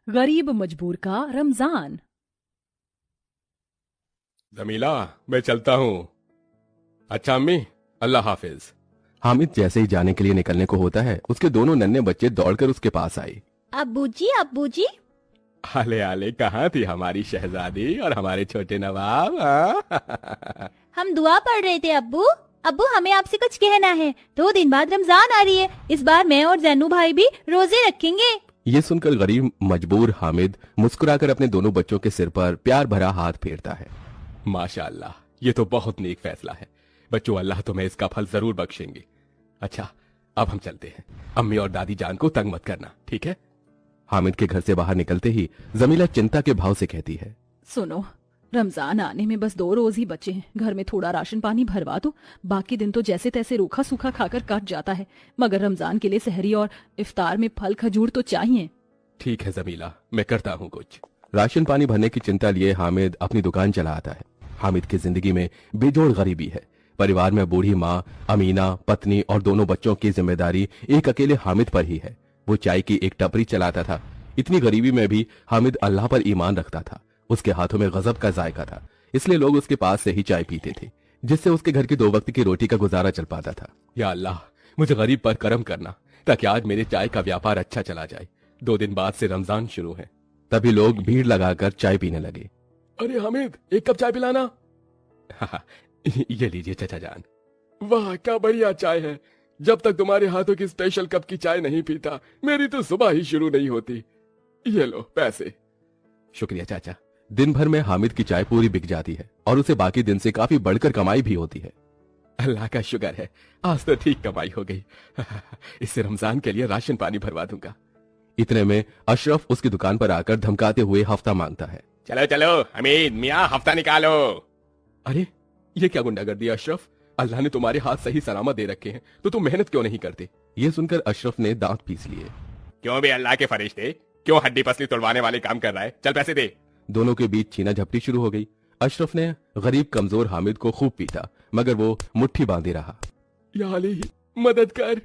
गरीब मजबूर का रमजान। जमीला, मैं चलता हूँ। अच्छा अम्मी, अल्लाह हाफिज। हामिद जैसे ही जाने के लिए निकलने को होता है, उसके दोनों नन्हे बच्चे दौड़कर उसके पास आए। अब्बू जी आले आले, कहाँ थी हमारी शहजादी और हमारे छोटे नवाब? हाँ? हम दुआ पढ़ रहे थे अब्बू। अब्बू हमें आपसे कुछ कहना है। 2 दिन बाद रमजान आ रही है। इस बार मैं और जैनू भाई भी रोजे रखेंगे। ये सुनकर गरीब मजबूर हामिद मुस्कुराकर अपने दोनों बच्चों के सिर पर प्यार भरा हाथ फेरता है। माशाअल्लाह, ये तो बहुत नेक फैसला है। बच्चों, अल्लाह तुम्हें इसका फल जरूर बख्शेंगे। अच्छा, अब हम चलते हैं। अम्मी और दादी जान को तंग मत करना, ठीक है? हामिद के घर से बाहर निकलते ही जमीला चिंता के भाव से कहती है, सुनो, रमजान आने में बस 2 रोज ही बचे हैं। घर में थोड़ा राशन पानी भरवा दो। बाकी दिन तो जैसे तैसे रूखा सूखा खाकर कट जाता है, मगर रमजान के लिए सहरी और इफ्तार में फल खजूर तो चाहिए। ठीक है जमीला, मैं करता हूँ कुछ। राशन पानी भरने की चिंता लिए हामिद अपनी दुकान चला आता है। हामिद की जिंदगी में बेजोड़ गरीबी है। परिवार में बूढ़ी माँ अमीना, पत्नी और दोनों बच्चों की जिम्मेदारी एक अकेले हामिद पर ही है। वो चाय की एक टपरी चलाता था। इतनी गरीबी में भी हामिद अल्लाह पर ईमान रखता था। उसके हाथों में गजब का जायका था, इसलिए लोग उसके पास से ही चाय पीते थे, जिससे उसके घर की 2 वक्त की रोटी का गुजारा चल पाता था। या अल्लाह, मुझे गरीब पर करम करना, ताकि आज मेरे चाय का व्यापार अच्छा चला जाए। 2 दिन बाद से रमजान शुरू है। तभी लोग भीड़ लगाकर चाय पीने लगे। अरे हामिद, 1 कप चाय पिलाना। हाँ, ये लीजिए चाचा जान। वाह, क्या बढ़िया चाय है। जब तक तुम्हारे हाथों की स्पेशल कप की चाय नहीं पीता, मेरी तो सुबह ही शुरू नहीं होती। ये लो पैसे। शुक्रिया चाचा। दिन भर में हामिद की चाय पूरी बिक जाती है और उसे बाकी दिन से काफी बढ़कर कमाई भी होती है। अल्लाह का शुक्र है, आज तो ठीक कमाई हो गई। इससे रमजान के लिए राशन पानी भरवा दूंगा। इतने में अशरफ उसकी दुकान पर आकर धमकाते हुए हफ्ता मांगता है। चलो चलो हमीद मियाँ, हफ्ता निकालो। अरे, ये क्या गुंडागर्दी है अशरफ? अल्लाह ने तुम्हारे हाथ सही सलामत दे रखे हैं, तो तुम मेहनत क्यों नहीं करते? ये सुनकर अशरफ ने दांत पीस लिए। क्यों भी अल्लाह के फरिश्ते, क्यों हड्डी पसली तुड़वाने वाले काम कर रहा है? चल पैसे दे। दोनों के बीच छीना झपटी शुरू हो गई। अशरफ ने गरीब कमजोर हामिद को खूब पीटा, मगर वो मुट्ठी बांधे रहा। या अली, मदद कर।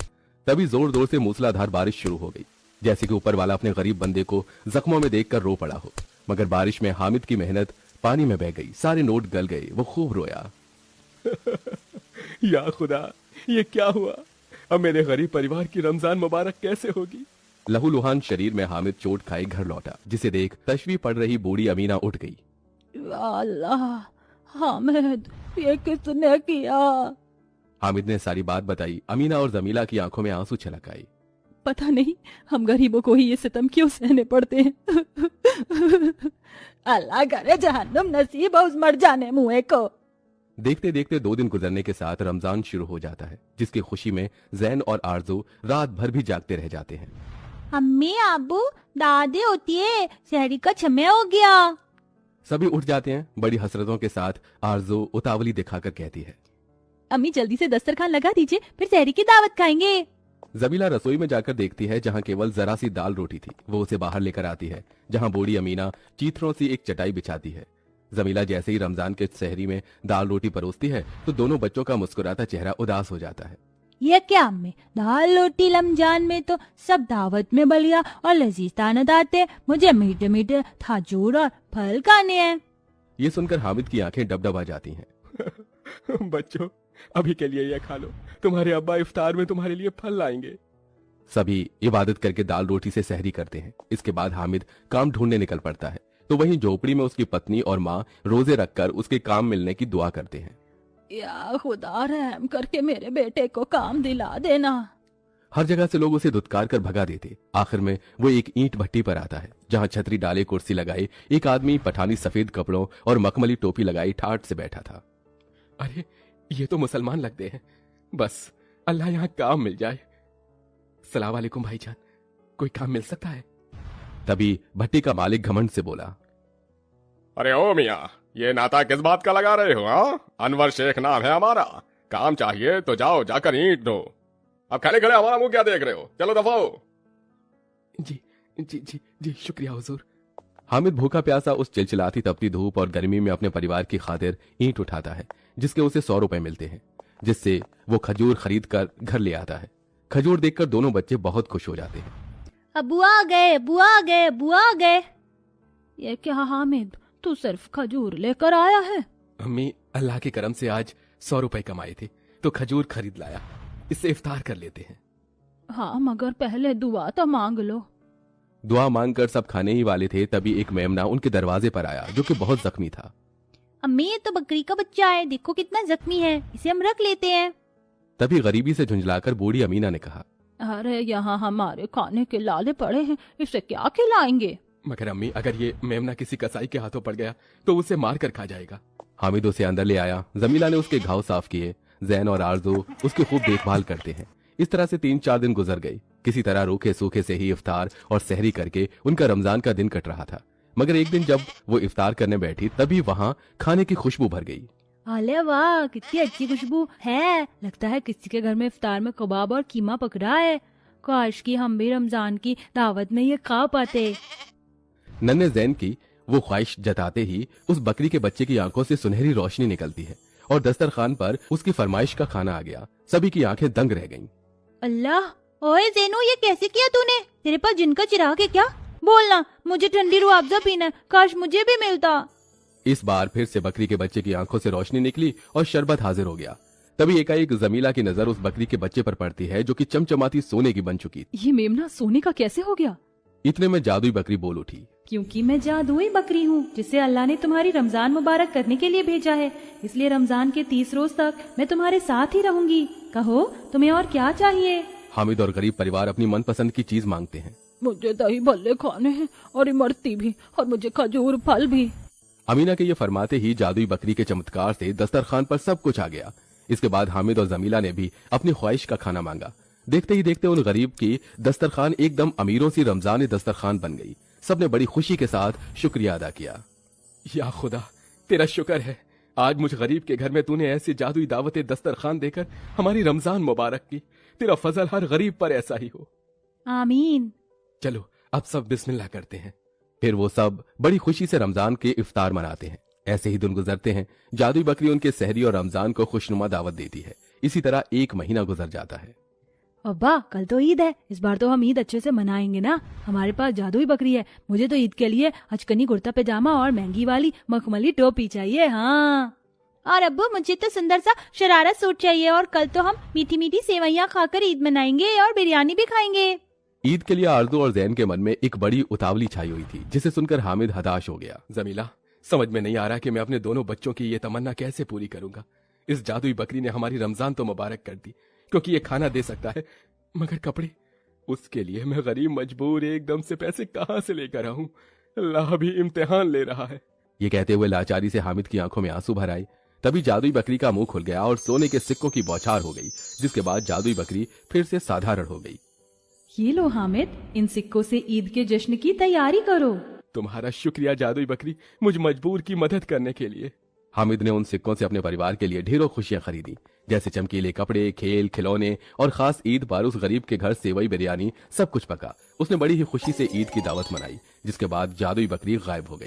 तभी जोर जोर से मूसलाधार बारिश शुरू हो गई, जैसे कि ऊपर वाला अपने गरीब बंदे को जख्मों में देखकर रो पड़ा हो। मगर बारिश में हामिद की मेहनत पानी में बह गई। सारे नोट गल गए। वो खूब रोया। या खुदा, ये क्या हुआ? अब मेरे गरीब परिवार की रमजान मुबारक कैसे होगी? लहूलुहान शरीर में हामिद चोट खाए घर लौटा, जिसे देख तशवी पड़ रही बूढ़ी अमीना उठ गई। या अल्लाह, हामिद, ये किसने किया? हामिद ने सारी बात बताई। अमीना और जमीला की आंखों में आंसू छलक आए। पता नहीं हम गरीबों को ही ये सितम क्यों सहने पड़ते हैं। अल्लाह करे जहन्नुम नसीब हो उस मर जाने मुए को। देखते देखते 2 दिन गुजरने के साथ रमजान शुरू हो जाता है, जिसकी खुशी में जैन और आरजू रात भर भी जागते रह जाते हैं। अम्मी अब्बू दादी होती है, सहरी का समय हो गया। सभी उठ जाते हैं। बड़ी हसरतों के साथ आरजू उतावली दिखाकर कहती है, अम्मी जल्दी से दस्तरखान लगा दीजिए, फिर सहरी की दावत खाएंगे। जमीला रसोई में जाकर देखती है, जहाँ केवल जरा सी दाल रोटी थी। वो उसे बाहर लेकर आती है, जहाँ बूढ़ी अमीना चीथरों सी एक चटाई बिछाती है। जमीला जैसे ही रमजान के सहरी में दाल रोटी परोसती है, तो दोनों बच्चों का मुस्कुराता चेहरा उदास हो जाता है। ये क्या अम्मी, दाल रोटी रमजान में तो सब दावत में बलिया और लजीज तानत आते। मुझे मीठे मीठे खजूर और फल खाने हैं। ये सुनकर हामिद की आंखें डबडबा जाती हैं। बच्चों, अभी के लिए ये खा लो। तुम्हारे अब्बा इफ्तार में तुम्हारे लिए फल लाएंगे। सभी इबादत करके दाल रोटी से सहरी करते हैं। इसके बाद हामिद काम ढूंढने निकल पड़ता है, तो वहीं झोपड़ी में उसकी पत्नी और माँ रोजे रखकर उसके काम मिलने की दुआ करते हैं। या खुदा, रहम करके मेरे बेटे को काम दिला देना। हर जगह से लोग उसे धुतकार कर भगा देते। आखिर में वो एक ईंट भट्टी पर आता है, जहाँ छतरी डाले कुर्सी लगाए एक आदमी पठानी सफेद कपड़ों और मखमली टोपी लगाई ठाट से बैठा था। अरे, ये तो मुसलमान लगते हैं। बस अल्लाह यहाँ काम मिल जाए। सलाम वालेकुम भाईजान, कोई काम मिल सकता है? तभी भट्टी का मालिक घमंड से बोला, अरे ओ मियाँ, ये नाता किस बात का लगा रहे हो? हाँ, अनवर शेख नाम है हमारा। काम चाहिए तो जाओ जाकर ईंट दो। अब खड़े खड़े हमारा मुंह क्या देख रहे हो? चलो दफा हो। जी जी जी जी, शुक्रिया हुजूर। हामिद भूखा प्यासा उस चिलचिलाती तपती धूप और गर्मी में अपने परिवार की खातिर ईंट उठाता है, जिसके उसे 100 रुपए मिलते हैं, जिससे वो खजूर खरीद कर घर ले आता है। खजूर देखकर दोनों बच्चे बहुत खुश हो जाते हैं। अबू आ गए, अबू आ गए, अबू आ गए। ये क्या हामिद, तू सिर्फ खजूर लेकर आया है? अम्मी, अल्लाह के करम से आज 100 रुपए कमाए थे तो खजूर खरीद लाया, इससे इफ्तार कर लेते हैं। हाँ, मगर पहले दुआ तो मांग लो। दुआ मांगकर सब खाने ही वाले थे, तभी एक मेमना उनके दरवाजे पर आया जो कि बहुत जख्मी था। अम्मी, ये तो बकरी का बच्चा है, देखो कितना जख्मी है, इसे हम रख लेते हैं। तभी गरीबी से झुंझलाकर बूढ़ी अमीना ने कहा, अरे यहाँ हमारे खाने के लाले पड़े हैं, इसे क्या खिलाएंगे? मगर अम्मी, अगर ये मेमना किसी कसाई के हाथों पड़ गया तो उसे मार कर खा जाएगा। हामिद उसे अंदर ले आया। जमीला ने उसके घाव साफ किए। जैन और आरजू उसकी खूब देखभाल करते हैं। इस तरह से 3-4 दिन गुजर गए। किसी तरह रूखे सूखे से ही इफ्तार और सहरी करके उनका रमजान का दिन कट रहा था। मगर एक दिन जब वो इफ्तार करने बैठी तभी वहाँ खाने की खुशबू भर गई। अरे वाह, कितनी अच्छी खुशबू है, लगता है किसी के घर में इफ्तार में कबाब और कीमा पक रहा है। काश कि हम भी रमजान की दावत में ये खा पाते। नन्हे जैन की वो ख्वाहिश जताते ही उस बकरी के बच्चे की आंखों से सुनहरी रोशनी निकलती है और दस्तरखान पर उसकी फरमाइश का खाना आ गया। सभी की आंखें दंग रह गईं। अल्लाह, ओए ज़ैनो, ये कैसे किया तूने? तेरे पास जिन का चिराग है क्या? बोलना, मुझे ठंडी रुआबजा पीना है, काश मुझे भी मिलता। इस बार फिर से बकरी के बच्चे की आंखों से रोशनी निकली और शरबत हाजिर हो गया। तभी एकाएक जमीला की नजर उस बकरी के बच्चे पर पड़ती है जो कि चमचमाती सोने की बन चुकी। ये मेमना सोने का कैसे हो गया? इतने में जादुई बकरी बोल उठी, क्योंकि मैं जादुई बकरी हूँ जिसे अल्लाह ने तुम्हारी रमजान मुबारक करने के लिए भेजा है, इसलिए रमजान के 30 रोज तक मैं तुम्हारे साथ ही रहूंगी। कहो, तुम्हें और क्या चाहिए? हामिद और गरीब परिवार अपनी मनपसंद की चीज मांगते हैं। मुझे दही भल्ले खाने हैं और इमरती भी, और मुझे खजूर फल भी। अमीना के ये फरमाते ही जादुई बकरी के चमत्कार से दस्तरखान पर सब कुछ आ गया। इसके बाद हामिद और जमीला ने भी अपनी ख्वाहिश का खाना मांगा। देखते ही देखते उन गरीब की दस्तरखान एकदम अमीरों सी रमजान दस्तरखान बन गई। सबने बड़ी खुशी के साथ शुक्रिया अदा किया। या खुदा, तेरा शुक्र है, आज मुझ गरीब के घर में तूने ऐसी जादुई दावत दस्तरखान देकर हमारी रमजान मुबारक की। तेरा फजल हर गरीब पर ऐसा ही हो। आमीन। चलो अब सब बिस्मिल्लाह करते हैं। फिर वो सब बड़ी खुशी से रमजान के इफ्तार मनाते हैं। ऐसे ही दिन गुजरते हैं। जादुई बकरी उनके सहरी और रमजान को खुशनुमा दावत देती है। इसी तरह 1 महीना गुजर जाता है। अब्बा, कल तो ईद है, इस बार तो हम ईद अच्छे से मनाएंगे ना। हमारे पास जादुई बकरी है। मुझे तो ईद के लिए अचकनी कुर्ता पैजामा और महंगी वाली मखमली टोपी चाहिए। हाँ, और अब्बू, मुझे तो सुंदर सा शरारा सूट चाहिए, और कल तो हम मीठी मीठी सेवैयां खाकर ईद मनाएंगे और बिरयानी भी खाएंगे। ईद के लिए आरजू और जैन के मन में एक बड़ी उतावली छाई हुई थी, जिसे सुनकर हामिद हताश हो गया। जमीला, समझ में नहीं आ रहा कि मैं अपने दोनों बच्चों की ये तमन्ना कैसे पूरी करूंगा। इस जादुई बकरी ने हमारी रमजान तो मुबारक कर दी क्योंकि ये खाना दे सकता है, मगर कपड़े, उसके लिए मैं गरीब मजबूर एकदम से पैसे कहां से लेकर आऊं। अल्लाह भी इम्तिहान ले रहा है। ये कहते हुए लाचारी से हामिद की आंखों में आंसू भर आए। तभी जादुई बकरी का मुंह खुल गया और सोने के सिक्कों की बौछार हो गई, जिसके बाद जादुई बकरी फिर से साधारण हो गई। ये लो हामिद, इन सिक्कों से ईद के जश्न की तैयारी करो। तुम्हारा शुक्रिया जादुई बकरी, मुझ मजबूर की मदद करने के लिए। हामिद ने उन सिक्कों से अपने परिवार के लिए ढेरों खुशियां खरीदी, जैसे चमकीले कपड़े, खेल खिलौने, और खास ईद पर उस गरीब के घर सेवई बिरयानी सब कुछ पका। उसने बड़ी ही खुशी से ईद की दावत मनाई, जिसके बाद जादुई बकरी गायब हो गई।